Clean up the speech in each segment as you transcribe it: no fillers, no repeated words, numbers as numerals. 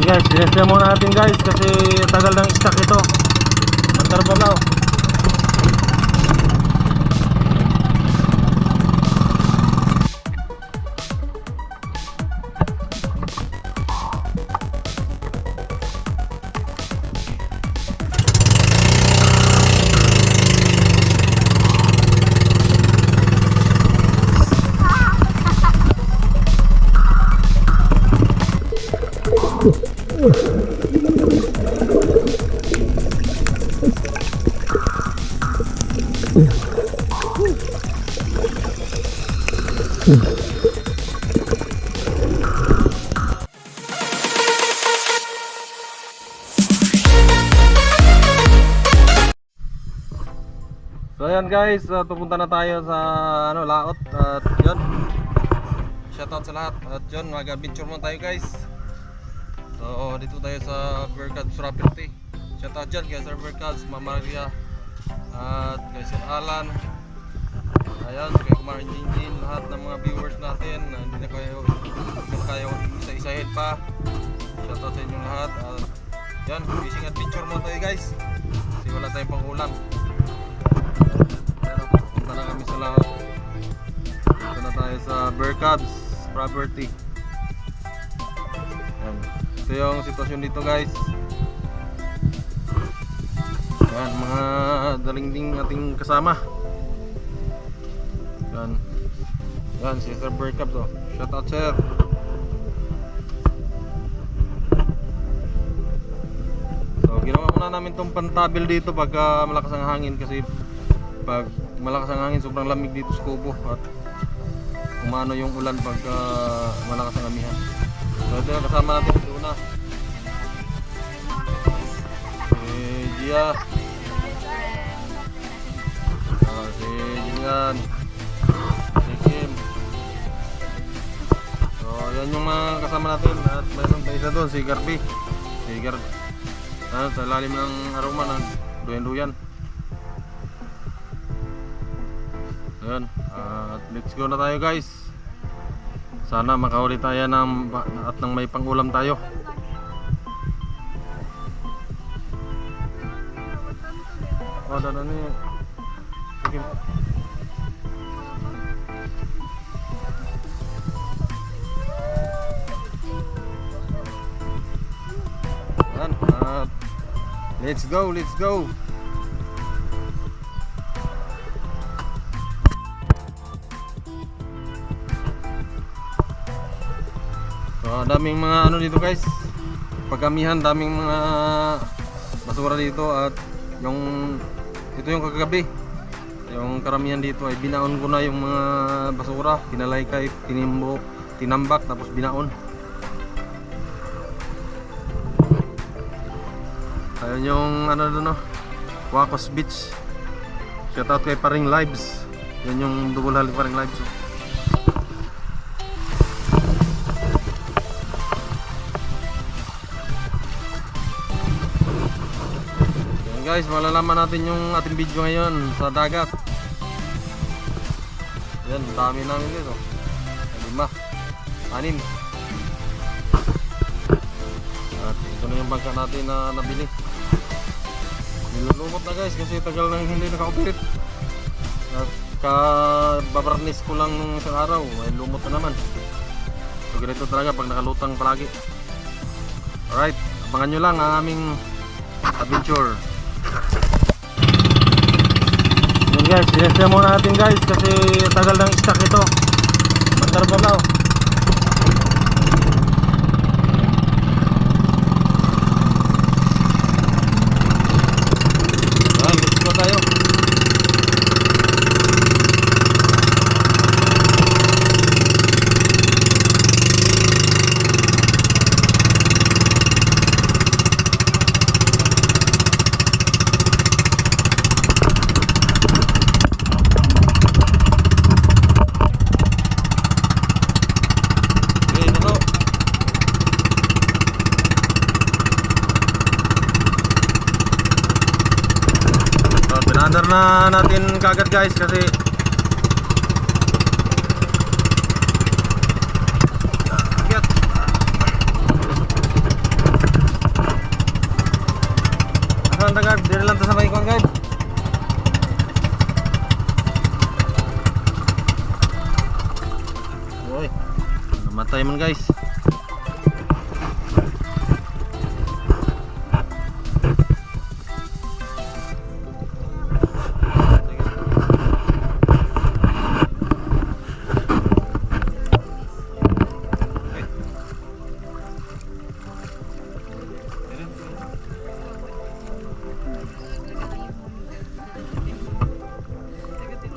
Guys, dinestya muna natin guys kasi tagal ng stock ito. Mantar pa lang. So ayan guys, pupunta na tayo sa laot at yun. Shoutout sa lahat at yun, mag-adventure muna tayo guys. So dito tayo sa Berkads Property. Shoutout dyan kay Sir Berkads, Mama Maria at kay Sir Alan. Ayan, kay Kumar Jinjin, lahat ng mga viewers natin. Hindi na kayo isa-isahin pa. Shoutout sa inyong lahat. Yan, fishing adventure muna tayo guys. Kasi wala tayong pangulam. Punta na kami sa lahat. Punta na tayo sa Berkads Property. Yan. Ito yung sitwasyon dito guys. Yan, mga dalingding ating kasama. Yan. Yan, si Sir Berkads oh. Shout out sir. So ginawa muna namin tong pantabil dito pagka malakas ang hangin kasi pag malakas ang hangin sobrang lamig dito sa Kubo at umano yung ulan pagka malakas ang amihan. So ito yung kasama natin dito na si Gia, si Jingan, si Kim. So yan yung mga kasama natin at mayroon pa isa doon si Garby. Sa lalim ng aroma ng duyan-duyan. Ayan, at let's go na tayo guys. Sana makahuli tayo at nang may pangulam tayo. Oh, dan ini. Sige. Ayan, let's go. So, daming mga dito guys. Pagkamihan, daming mga basura dito at ito yung kagabi. Yung karamihan dito ay binaon ko na yung mga basura, kinalaykay, tinambak tapos binaon. Ayun yung doon Wacos Beach. Shoutout kay Paring Lives. Yan yung double halik Paring Lives. Yan guys, malalaman natin yung ating video ngayon sa dagat. Yan, dami namin dito. 5, 6. At ito na yung bangka natin na nabili. Nilulumot na guys kasi tagal nang hindi naka-operate. At kababarnis ko lang nung isang araw ay lumot na naman. So ganito talaga pag nakalutang palagi. Alright, abangan nyo lang ang aming adventure. Yan guys, dinestya muna natin guys kasi tagal ng stock ito. Mantar pa lang. Tayo. Pinandar na natin kagad guys kasi muna guys.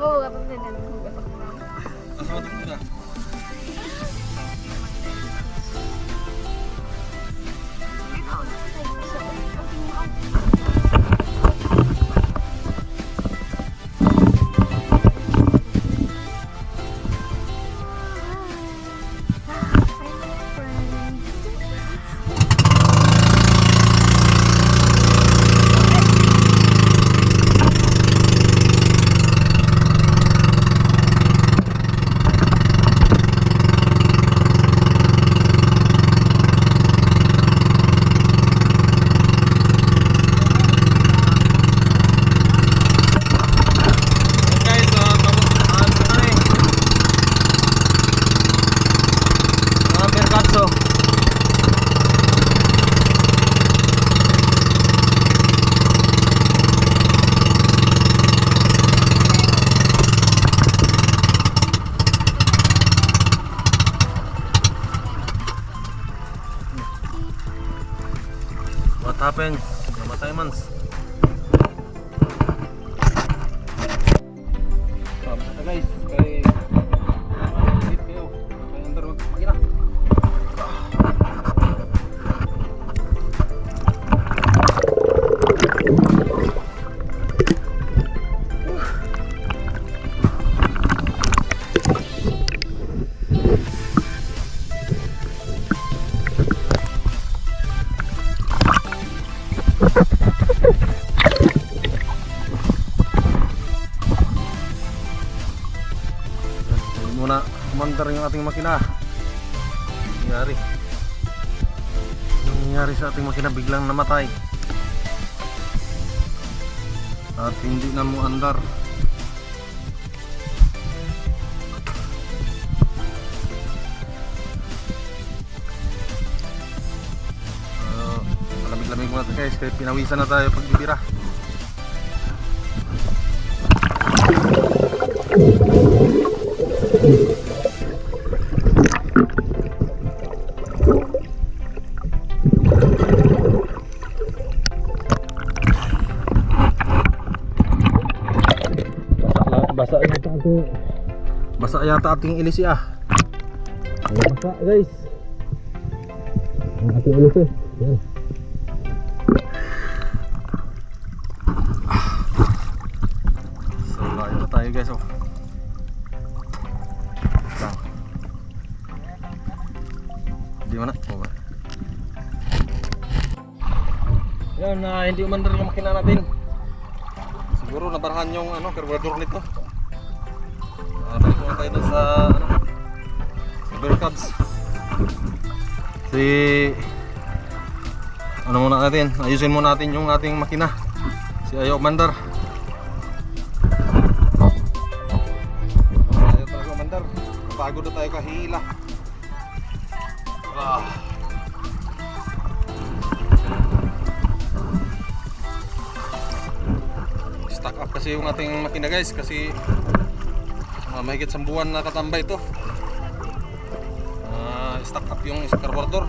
Oo, kapag din. Asal itu sudah. What happened? Namatay mans. Sabi na guys, kay hit kayo. Kaya under makina. Muna kumandar yung ating makina. Nangyari sa ating makina, biglang namatay at hindi na mo andar. Malamig-lamig muna guys, kaya pinawisan na tayo pag bibira. Basa yata ating ilisi ah. Basa guys. Ang ating ilisi. Yan. So layo na tayo guys oh. Lang. Di mana? Oh, yan na hindi umandar yung makina natin. Siguro nabarahan yung carburetor nito. Balik muna tayo dun sa sa Bearcats. Muna natin, ayusin muna natin yung ating makina. Si ayaw umandar. Ayaw talaga umandar. Napagod na tayo kahila. Stuck up kasi yung ating makina guys, kasi mahigit sa buwan na katambay ito. Stuck up yung carburetor.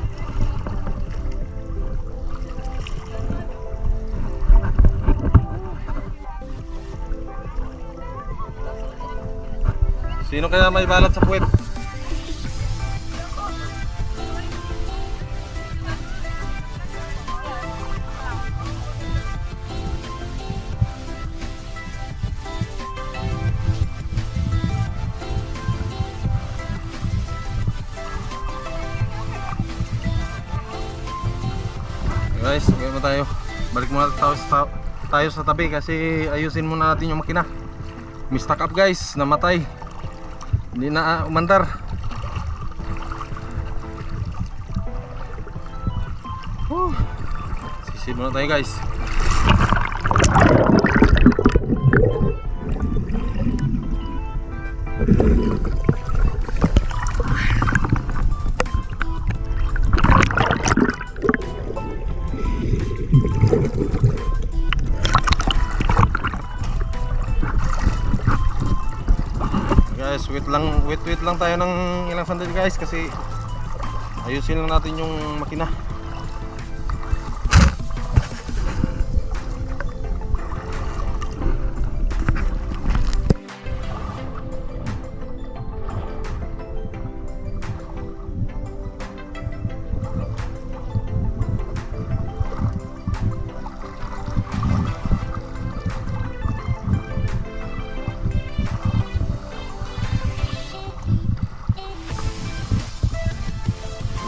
Sino kaya may balat sa puwet? Guys, okay mo tayo. Balik muna tayo sa tabi kasi ayusin muna natin yung makina. Mistock up guys, namatay. Hindi na umandar. Sisid muna tayo guys. wait lang tayo ng ilang sandali guys kasi ayusin lang natin yung makina.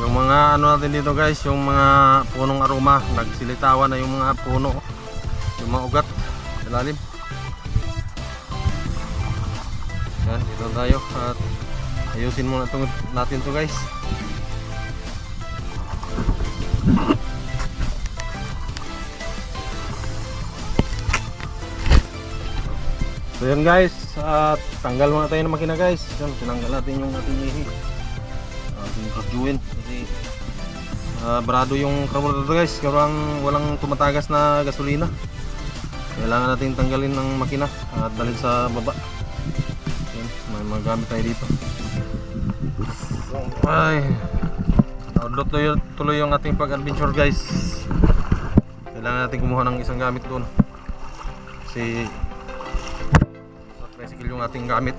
Yung mga ano natin dito guys, yung mga punong aroma, nagsilitawan na yung mga puno, yung mga ugat sa lalim. Yan, dito tayo at ayusin muna natin to guys. So yan guys, at tanggal muna tayo ng makina guys. Yan, tinanggal natin yung ating ihi. Pagjuin kasi barado yung carburetor guys, walang tumatagas na gasolina. Kailangan natin tanggalin ng makina at dalhin sa baba. Yan, may magamit tayo dito. Ay, naudlot tuloy yung ating pag-adventure guys. Kailangan natin kumuha ng isang gamit doon kasi sa tricycle yung ating gamit.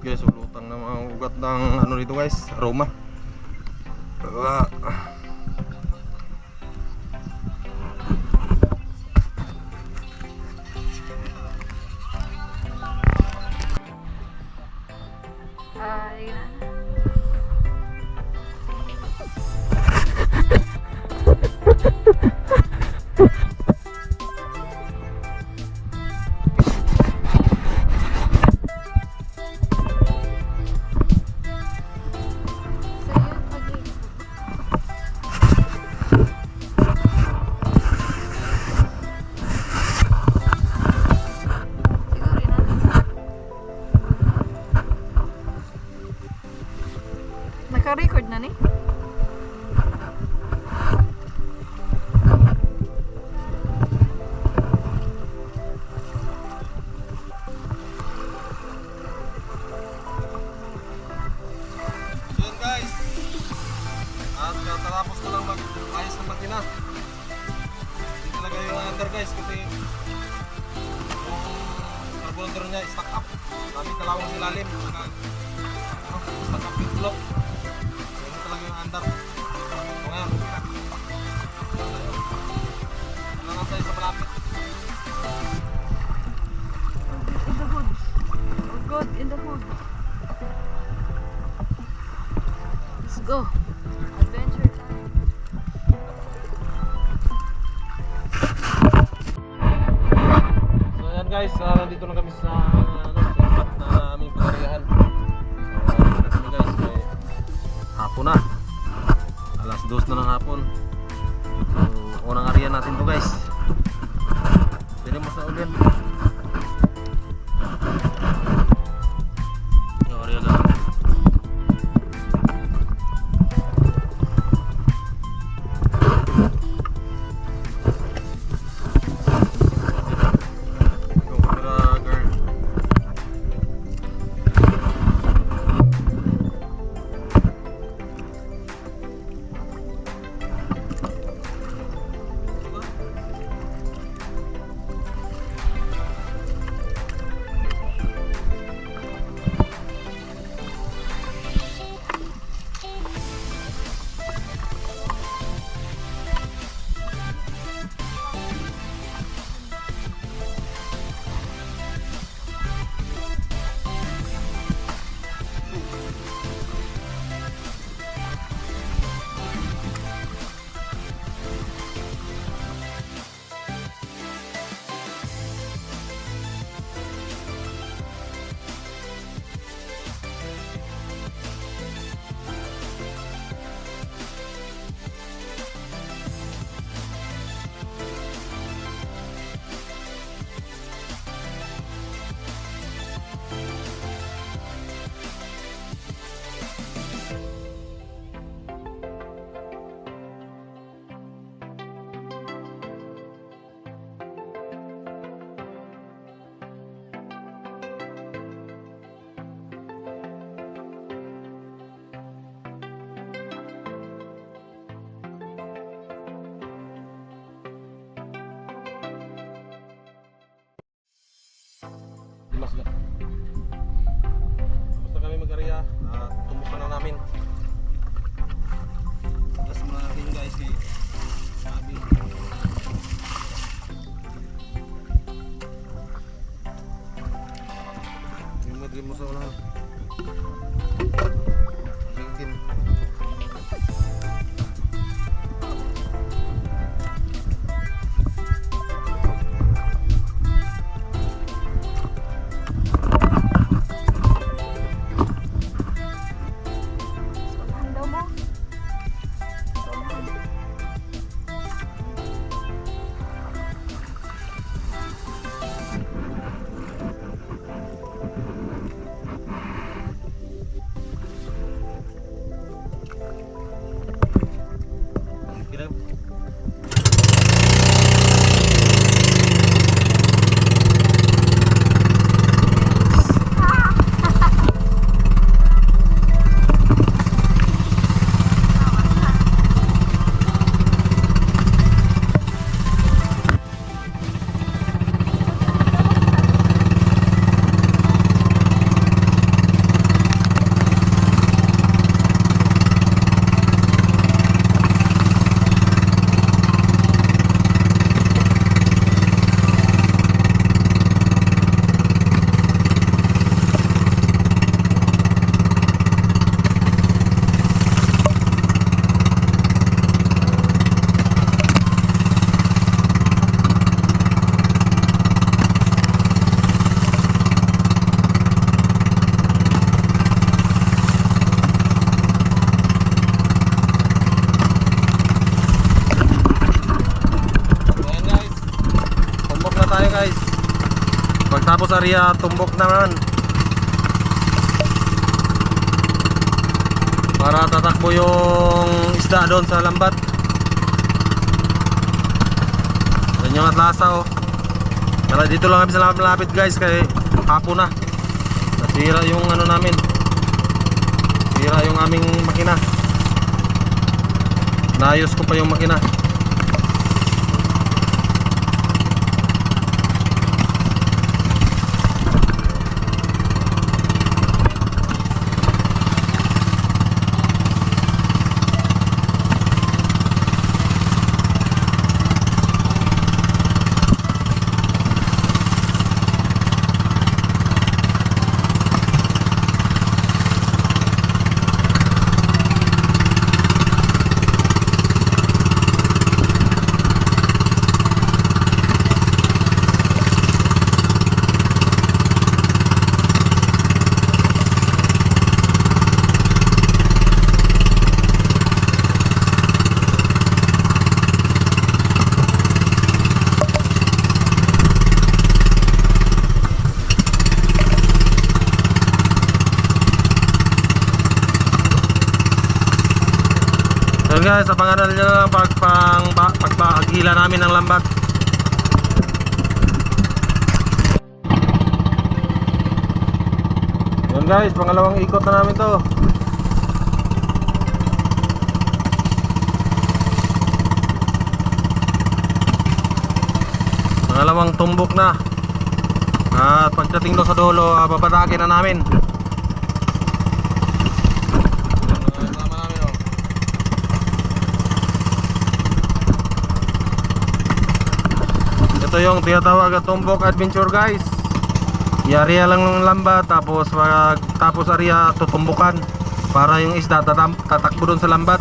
Guys, ulutang na mga ugat ng ano dito guys, aroma. Ayun na. Naka-record na ni? Yun guys, at katapos ko lang mag-ayos ng makina. Hindi talaga yung under guys kasi yung carburetor niya stuck up. Dami kalawang silalim, stuck up yung block. Yun talaga yung under. So ngayon, kailangan tayo sa malapit. In the hood. Oh God, in the hood. Let's go. Adventure time. So ayan guys, nandito na kami sa spot na aming pagkariyahan. So kami guys, may hapon na. Alas 2 na ng hapon. So unang area natin to guys. Pwede mo sa ulan. Yung area lang. tapos area tumbok naman. Para tatakbo yung isda doon sa lambat. Yan yung atlasa oh. Kaya dito lang kami sa malapit guys, kay hapon na. Nasira yung ano namin. Sira yung aming makina. Naayos ko pa yung makina. So guys, abangan nyo lang pagpahagila namin ng lambat. Yun guys, pangalawang ikot na namin to. Pangalawang tumbok na. At pagdating doon sa dulo, babatakin na namin. Ito yung tinatawag at tumbok adventure guys. Yari lang ng lambat, tapos area tutumbukan para yung isda tatakbo dun sa lambat.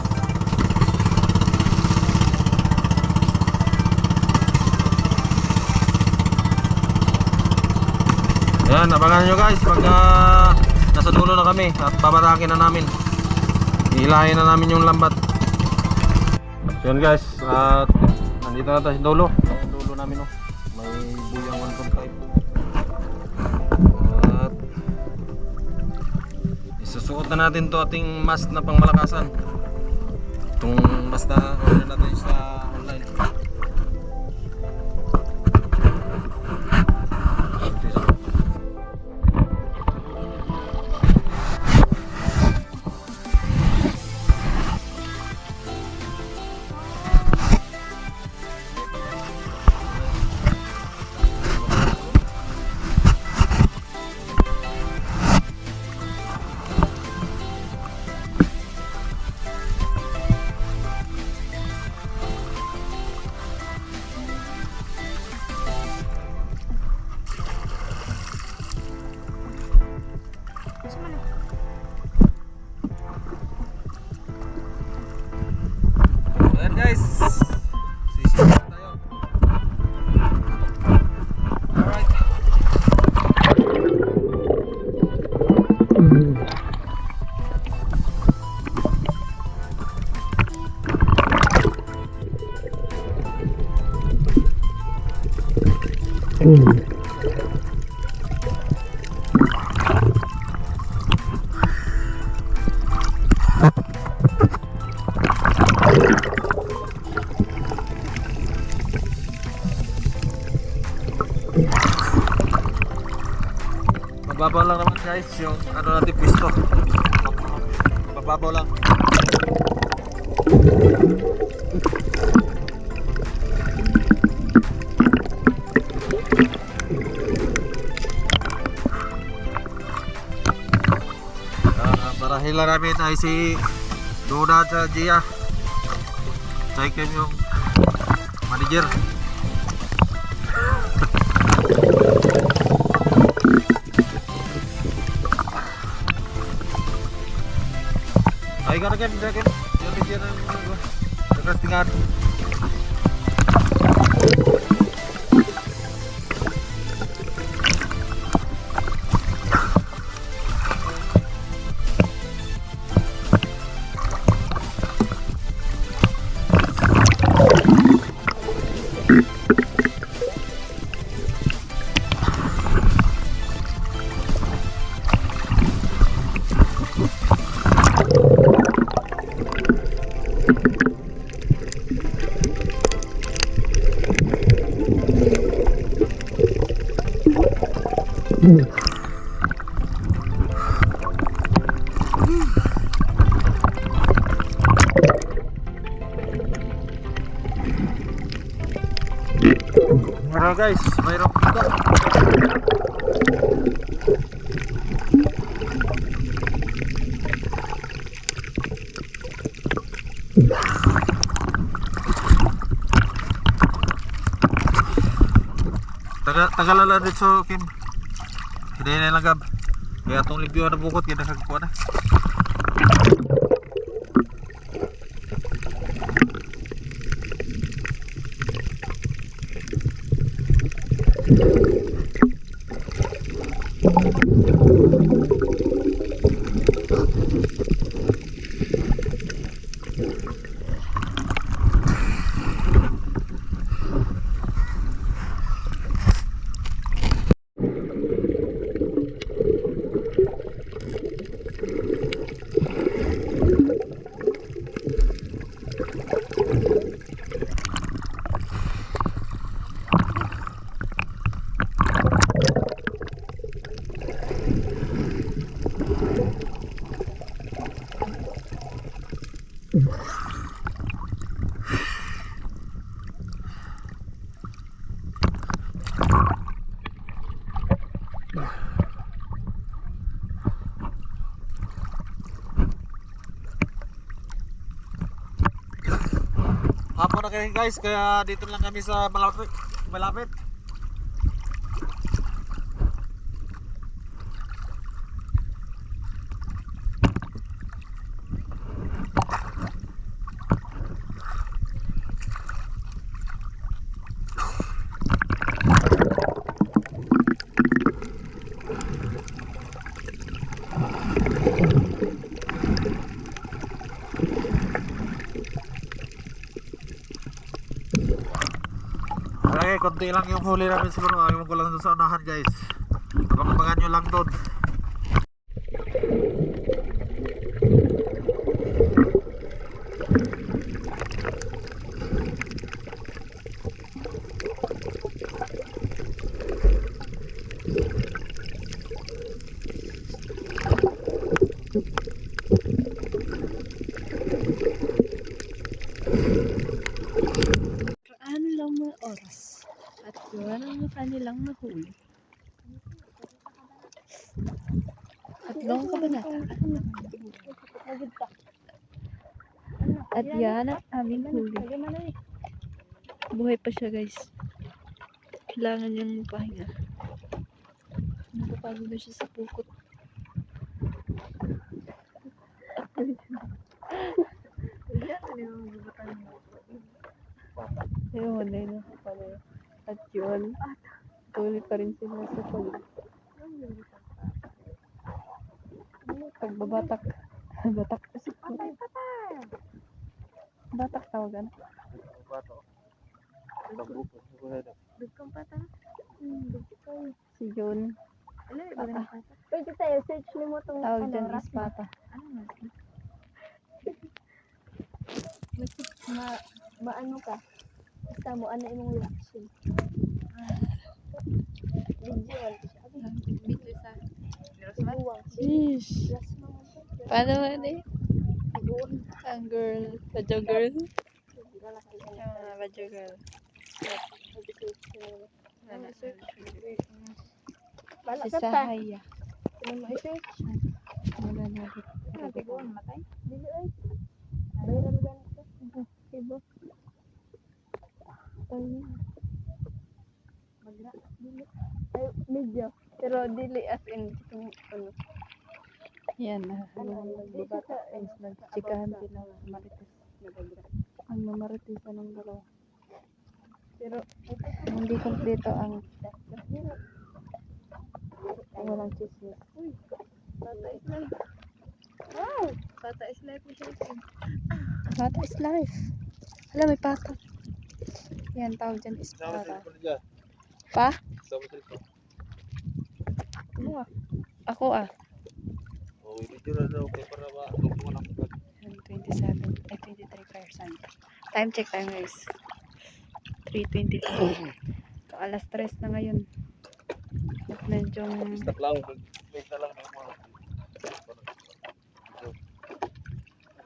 Yan, abangan nyo guys pag nasa dulo na kami at babatakin na namin. Hilahin na namin yung lambat. Yan guys, at nandito na tayo sa dulo. Yung dulo namin oh. May buyang 1.5. At isusuot na natin to ating mast na pangmalakasan. Itong mast na order natin sa online. Ayan guys, sisipan tayo. Alright. Mababaw lang naman guys yung ano natin pwesto. Mababaw lang. Marahil lang namin ay si Duna at Gia. Check yung manager. Ay kan jaket yang dikirim dekat tinggal. Meron guys, mayroong isda. Tagalala dito Kim. Hindi na lang gab. Kaya itong libyo na bukot kaya nakagpuan na. Hapon na kayo guys, kaya dito lang kami sa malapit. Okay, konti lang yung huli namin siguro. Ayaw ko lang doon sa unahan guys. Abangan nyo lang doon. Ano lang mga oras. At yun ang kanilang nahuli. At long kabanata. At yan ang aming huli. Buhay pa siya guys. Kailangan niyang mapahinga. Napapagod na siya sa pukot. Ayun, ayun na pala. At yun, tuloy pa rin sila sa pag pagbabatak. Batak kasi. Batak tawagan. Si John. Pwede tayo, search mo itong Tawag dyan is pata. maano ka. Basta mo, ano imong reaction. Video, Video sa buwang. Sheesh. Plus mga Paano man eh? buwang. Ang girl. Badyo girl. Ah, badyo girl. Bala Si ka pa. Sahaya. Ano mo i-search? Wala na rin. Matay? Dili ay. Bayran ba nito? Ibo. Magra. Dili. Ay, medyo. Pero dili as in ano. Yan na. Yung nagbabata is nagtsikahan sila ng marites. Ang namaritisan ng dalawa. Pero Hindi kompleto ang walang chismis. Bata is life. Wow! Bata is life mo siya. Pata is life. Hala, may pata. Yan, tawag dyan is pata. Pa? Ako ah. Oh, video na daw kay para ba tungkol ang 23%. Time check tayo guys. 3:22. So, alas 3 na ngayon. At medyo Stop lang. Wait na lang.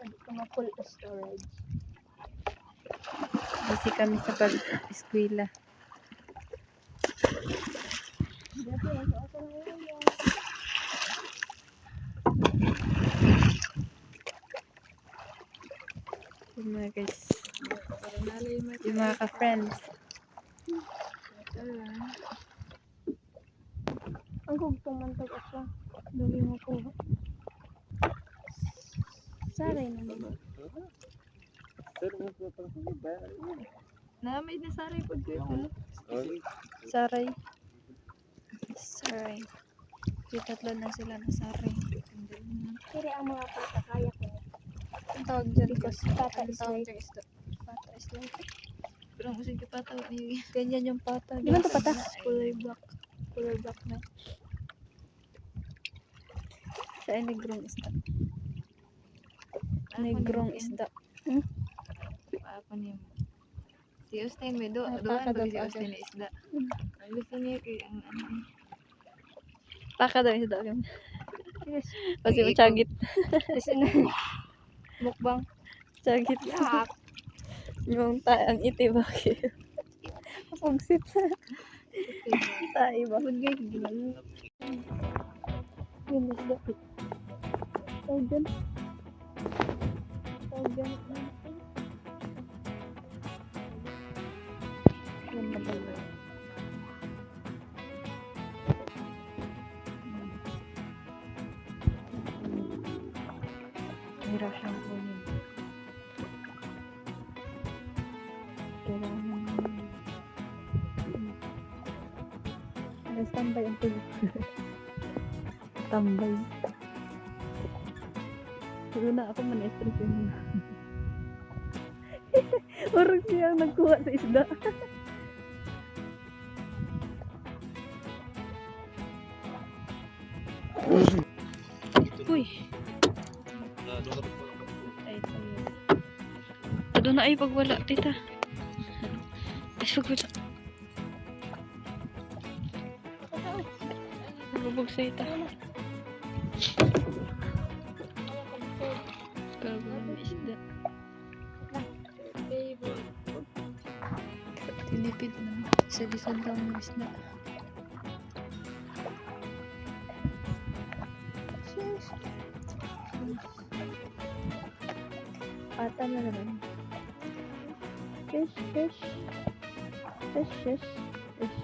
Hindi ko ma-full storage. busy kami sa pag-eskwela. Dati, ako na yun yan. Yung mga guys, yung mga ka-friends. Ang hugtong mantag ako. Dali mo ko. Saray naman. Na, may nasaray po dito. Saray. Saray. Yung tatlo na sila nasaray. Pero ang mga pata kaya ko. Ang tawag dyan. Because pata is tawag like, dyan isda. pata is like, Pero ang usig ka pata. Ganyan yung pata. Di ba ito pata? Kulay black. Kulay black na. Sa negrong isda. Negrong isda. Apa nih? Si Austin may doon Napaka bagi si daw Austin na isda. Ang gusto niya kay ang ano. Taka daw isda. yes. Kasi Ikaw. machagit. Kasi na, mukbang. Chagit. Yak. Yung ang iti bakit? Pagsit. Tayo ba? Bagay, gano'n. Yun, isda. Tawag dyan. Tawag dyan. Yan na ba yun? Hirap siyang kunin. Kailangan Nag-standby ang tuloy. tambay. Siguro na ako man-stress yun. Parang siya ang nagkuha sa isda. Uy! Ay, sorry. Ado na ay pagwala, tita. Ay, pagwala. Nabubog sa ita. Pero may isda. Tinipid na. Sa likod lang ng isda. Pata na naman. Fish, fish. Fish, fish. Fish.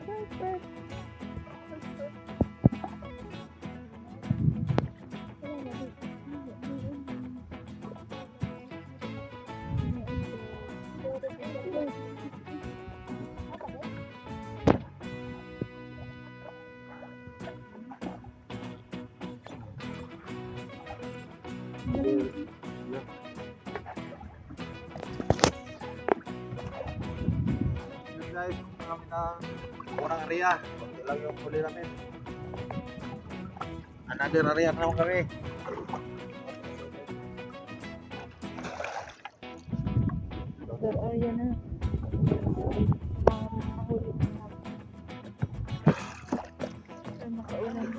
Perfect. Guys, kami na kurang area. Ito lang yung huli namin. Another area naman kami. Pero ayan na. Ay, makaulan.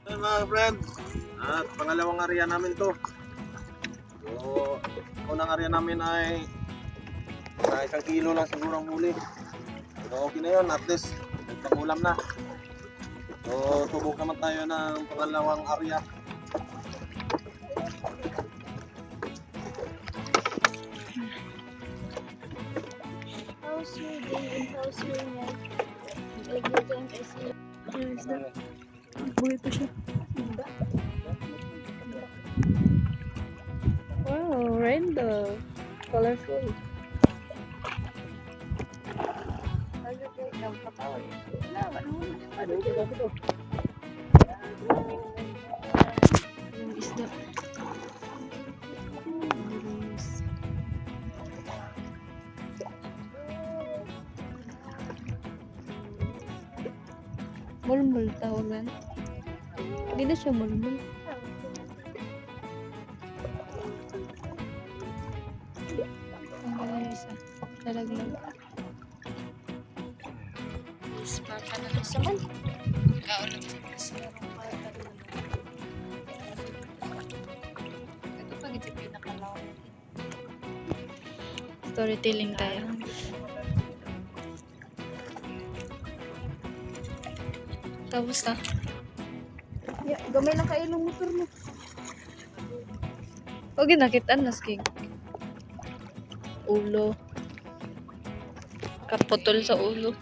Ayun mga friends, at pangalawang area namin to. So, unang area namin ay na 1 kilo lang siguro ang huli. So, okay na yun, at least nagpangulam na. So, tubog naman tayo ng pangalawang area. How's your day and how's your night? Nag-exam kasi. Ayan, isda. Buhay pa siya. Wow, rainbow. Colorful. Bagay kay ikaw patawag. Wala, wala. Yung isda. Guys. Mulmul tawagan. Hindi na siya mulmul. Ang galing isa. Lalaglag. Is papa na lang sa man. Ito pag ito pinakalaw. Storytelling tayo. Tapos na. Gamay lang kayo ng motor mo. Huwag nakitaan na skig. Ulo. Kaputol sa ulo.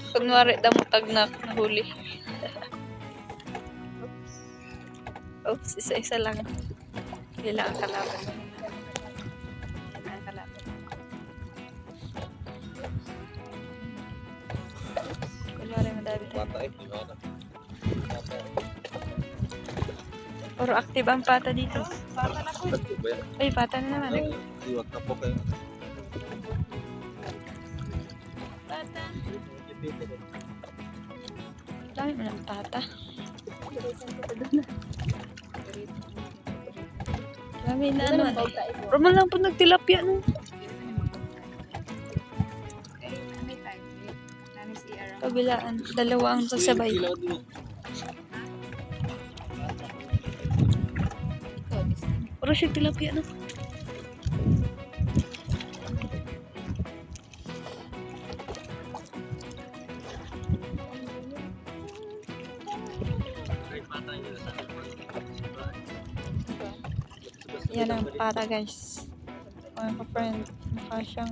Kunwari damutag na nahuli. Oops, isa-isa lang. Hindi lang ang kalaban. Hindi ang kalaban. Kunwari madami tayo. Bata eh, di ba? Puro active ang pata dito. Ba't ba yan? Ay, pata na naman. Iwag na po kayo. Pata. Dami mo ng pata. Dami na naman eh. Roman lang po nagtilapia no. Kabilaan. Dalawa ang sasabay. Puro siya tilapia no. Yan ang pata guys. Mga ka-friend. Mukha siyang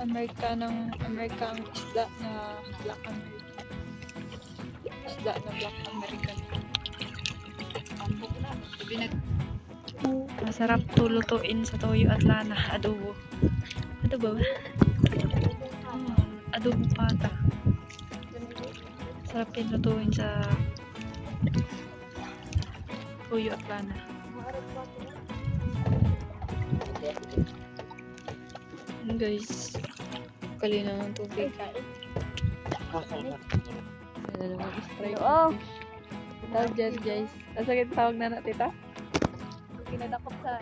Amerika ang isda na Black American. Isda na Black American. Masarap tulutuin sa toyo at lana. Adobo. Adobo ba? Adobo pata. Sarap din lutuin sa toyo at lana. Guys, kalina ng tubig. Oo. Tawag dyan, guys. Asa kita tawag na tita? Kinadakop sa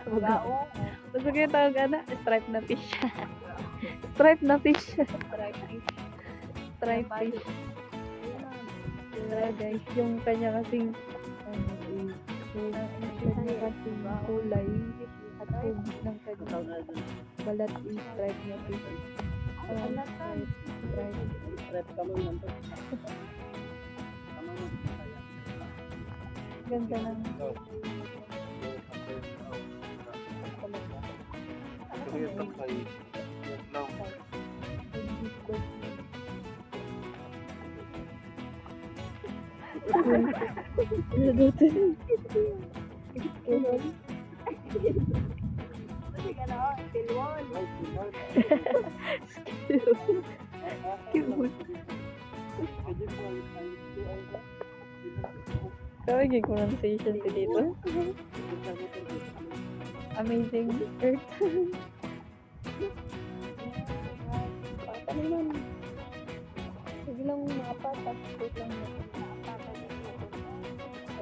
Bagao. Asa kita tawag na? Stripe na fish. Stripe na fish. Stripe fish. Guys, yung kanya kasing kulay at hugis ng kanya balat is stripe na fish. Ganda ng Kawagin pronunciation ko dito. Amazing Earth. Pata naman. Sige lang mga patas. Wait lang. Patas.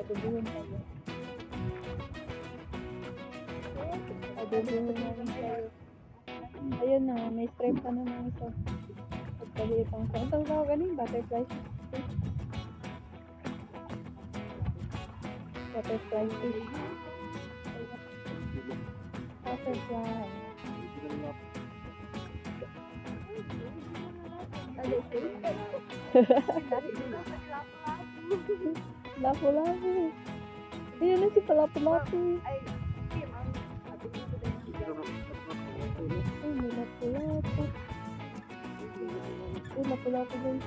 Adobohin tayo. Adobohin namin tayo. Ayun na, may stripe pa na ng isa. Pagkaliit ang sa. Ang tawag galing, butterfly. Butterfly fish. Butterfly. Lapu-lapu. Ayun na si Palapu-lapu. Ay, may lapu-lapu. Ay, lapu-lapu guys.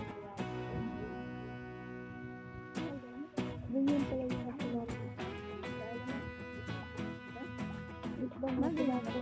Ganyan pala yung lapu-lapu. Isbang lapu-lapu.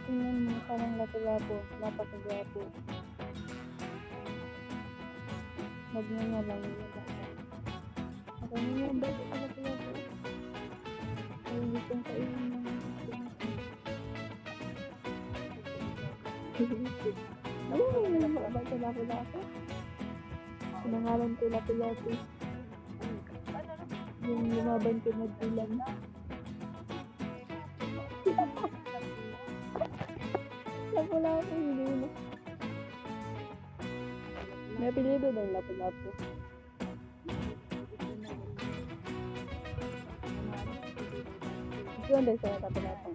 Tingnan mo, parang lapu-lapu. Napakagwapo. Magnyanya lang yung bata. Marami nga ba ito lapu-lapu? Ay, gustong kainin ng alam mo yung mga sa lapu-lapu? Sinangalan ko lapu-lapu. Yung lumaban ko nagbilang. Lapu-lapu, hindi mo. May apelido ng lapu-lapu. Ito ang dahil sa lapu-lapu.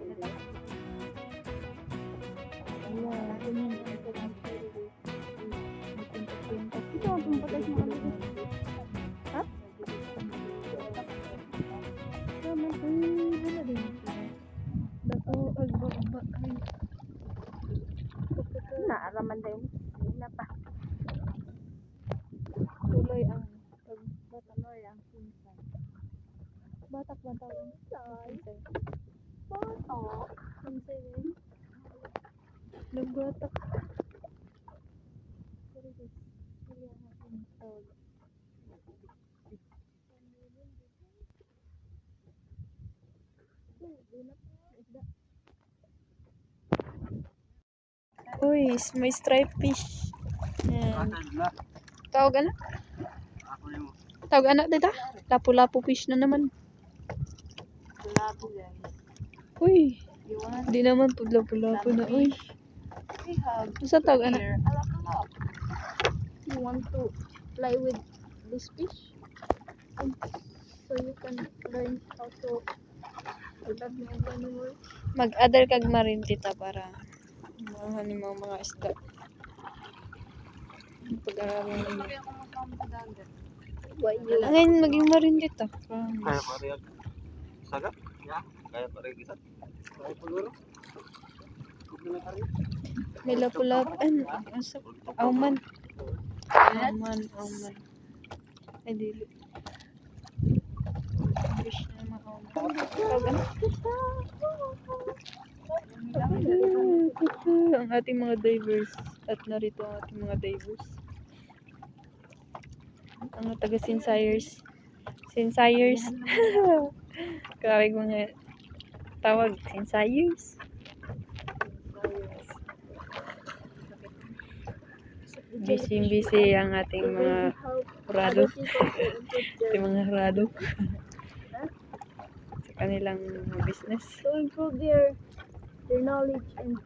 Ayan, ganyan. Ito ang pumpatas mo kami. Ha? Naman, ano din? Dato, agba-agba. Ay. Naaraman din. Hindi pa. Tuloy ang tuloy ang pinsan. Batak ba tawag? Pinsan. Batak? Pinsan din. Nagbatak. Sorry guys. Hindi ang tawag. Uy, may stripe fish. Yan. Tawag ano? Tawag ano dito? Lapu-lapu fish na naman. Lapu guys. Uy, You want di naman po lapu-lapu na. Uy, we have basta tawag ano? here a laptop. You want to play with this fish? So you can learn how to love me again more. Mag-other kag marin tita para mahanin mo mga isda. Pag-aralan mo. Why you Ngayon maging marin dito. Kaya pa rin sagat? Kaya pa rin isa? Kaya pa rin? May lapu-lapu. Auman. Auman. Ay, dili. Fish na naman auman. Tawag ano? Ang ating mga divers. At narito ang ating mga divers. Ang taga Sinsayers. Sinsayers. Kawig mga tawag. Sinsayers. Busy ang ating mga hurado. Ating mga hurado. Sa kanilang business. to improve their knowledge and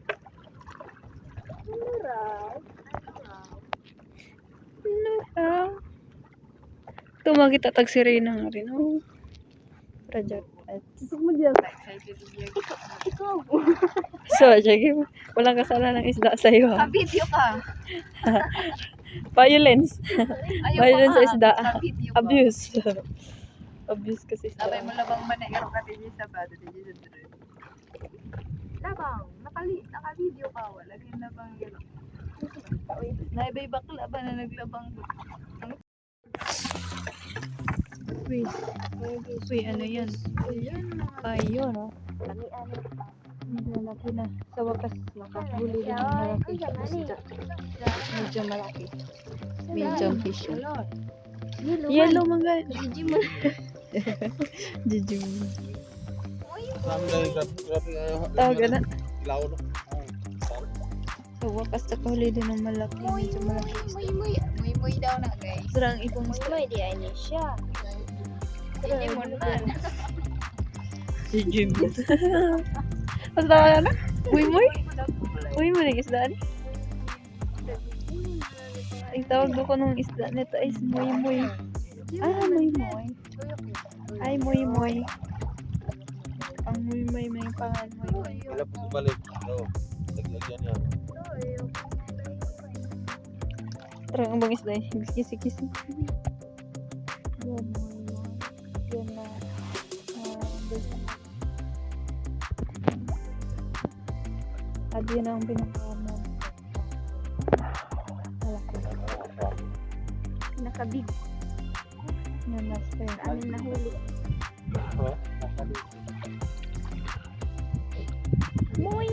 Tumagit at tagsirina nga rin. Oh. Project. gusto mo dyan. Ikaw. So, sige. Walang kasalanan ng isda sa iyo. Video ka. Violence. Violence sa isda. Video ka. Abuse. Abuse kasi Sabay isda. mo labang manayaro ka din sa bado din sa dito. Labang, naka-video ka. Wala din labang yun. Naibay bakla ba na naglabang Uy, ano yan? Ayun, oh. Medyo malaki na. Sa wakas, nakahuli din ng malaki. Isda. Medyo malaki. Medium fish. Yellow mangga. Jijim. Tawag na. Sa wakas, nakahuli din ng malaki. Medyo malaki. Muy daw na guys. Sarang ibang isda. Muy di ay siya. Hindi mo na. Jijim. Mas tawa na? Muy. Muy na isda ni. Ang tawag ko nung isda nito is muy. Ah, muy. Ay, muy. Ang muy may pangalan muy. Wala po sa balik. Oo. Naglagyan niya. Parang ang bangis na yun. Kisi-kisi. Yan, yan na. At yun ang pinakaman. Malaki. Nakabig. Yan, last time. Amin nahuli. Muy.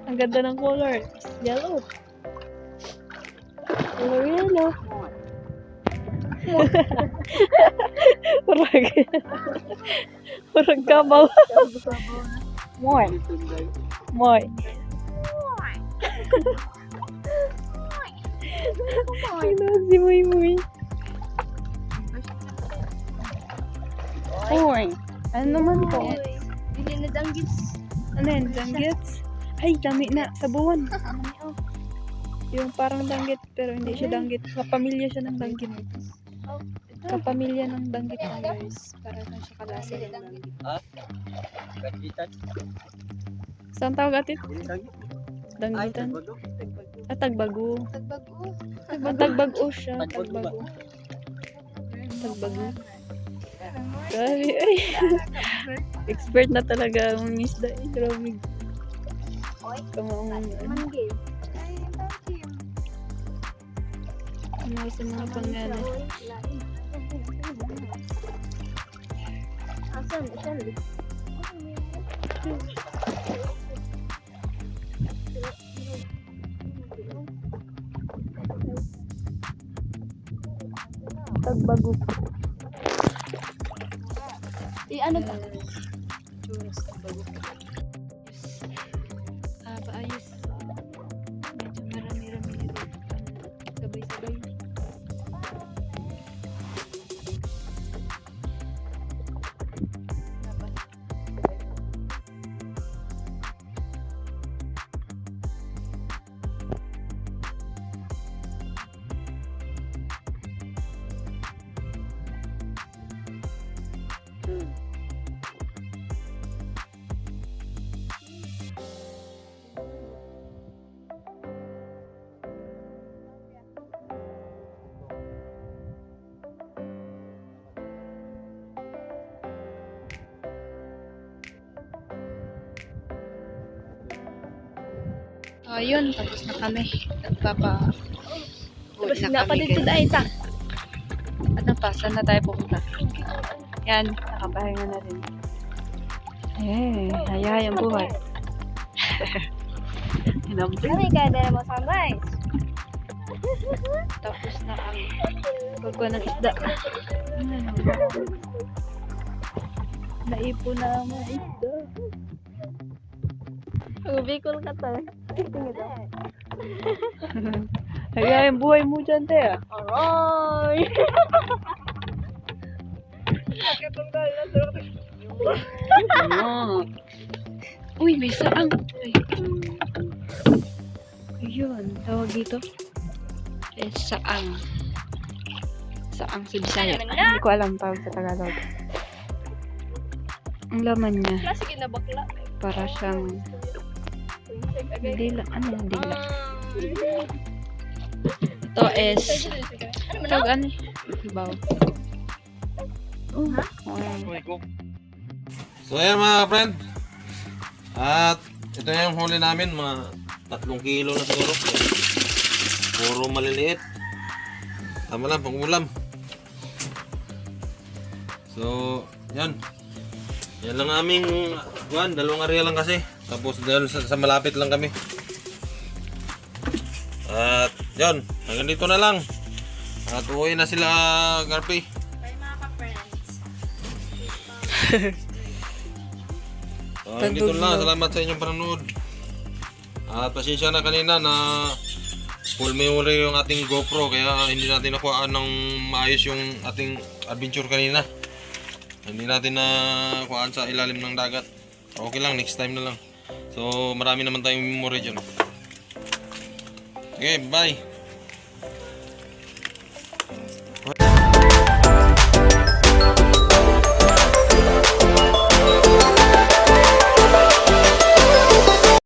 Ang ganda ng color. Yellow. Color yellow. Parang kabaw. Moy. Ano si Muy. Moy. Ano naman to? Dili na danggits. Ano yan? Danggits? Ay, dami na. Sa buwan. Yung parang danggit, pero hindi siya danggit. Kapamilya siya ng danggit. Kapamilya ng danggit na guys. Para na siya kalasa ng danggit. Saan tawag atit? Danggitan. Tagbago. Tagbago siya. Tagbago. Grabe, ay. Expert na talaga ang isda. Grabe. Kamaungan. Manggil. Ano sa mga pangalan? Asan? Tagbago. Ano ba? Churros, tagbago. Paayos. Medyo marami-rami nito. Sabay-sabay. Dapat. Ayun, tapos na kami. Tapos na kami dito dahil ta. At napasan na tayo pupunta. Yan, nakapahinga na rin. Hayay ang buhay. Inampun. Kami kaya na mo sunrise. Tapos na kami. Pagkuha ng isda. Naipon na ang mga isda. Bicol ka to. Hayay ang buhay mo dyan, te. Aroy! Uy, may saang. Ayun, tawag dito. Saang. Saang sa Bisaya. Hindi ko alam tawag sa Tagalog. Ang laman niya, Sige na bakla. para siyang dila. Ano yung dila? Ito is tawag ano? Ibaw. So ayan mga friend. At ito yung huli namin, mga 3 kilo na siguro. Puro maliliit. Tama lang, pang-ulam. So, yan. Yan lang aming kuwan, 2 area lang kasi. Tapos dahil sa malapit lang kami. At yun, hanggang dito na lang. At uwi na sila, Garpi. Bye mga ka-friends. So, hanggang dito na lang. Salamat sa inyong panonood. At pasensya na kanina na full memory yung ating GoPro, kaya hindi natin nakuhaan ng maayos yung ating adventure kanina. Hindi natin nakuhaan sa ilalim ng dagat. Okay lang, next time na lang. So marami naman tayong memory dyan. Okay, bye!